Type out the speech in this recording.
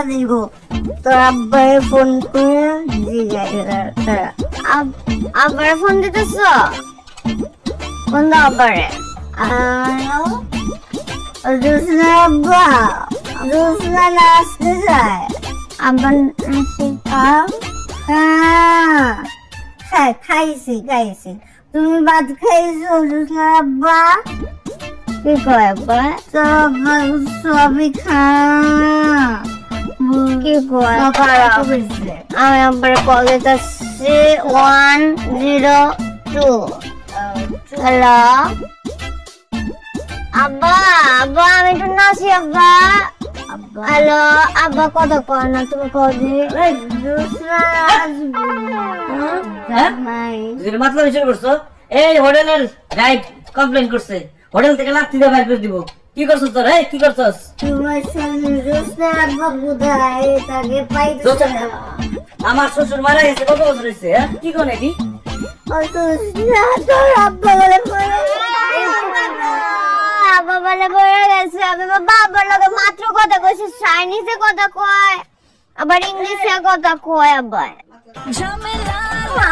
দিব তোর আব্বারে ফোন করে জিজ্ঞাসা আব্বারে ফোন দিতেছ কোন আব্বারে জোসনা আব্বা জোসনা নাচতে যায় আব্বা খাইছি খাইছি তুমি ভাত খাইছো জোসনা আব্বা কি কয় আব্বা সবই খা কি কয় আমি আব্বার কল দিতেছি 102 হ্যালো আব্বা আব্বা আমি একটু নাচি আব্বা হ্যালো আব্বা কথা কয় না তুমি কদি মাত্রা বিষয় করছো এই হোটেলের গাইড কমপ্লেন করছে হোটেল থেকে লাত্তি দিয়ে বাইর করে দিব কি করছস তোর এই কি করছস তোমার সামনে জোসনা আব্বা বুঝায় তাকে পাইতে আমার শ্বশুর মারা গেছে কত বছর হইছে হ্যাঁ কি কোন এটি তোর আব্বা বলে আব্বা বলে পড়ে গেছে আমি বাবার লগে মাত্র কথা কইছি চাইনিজে কথা কয় আবার ইংলিশে কথা কয় আব্বা ঝামেলা মা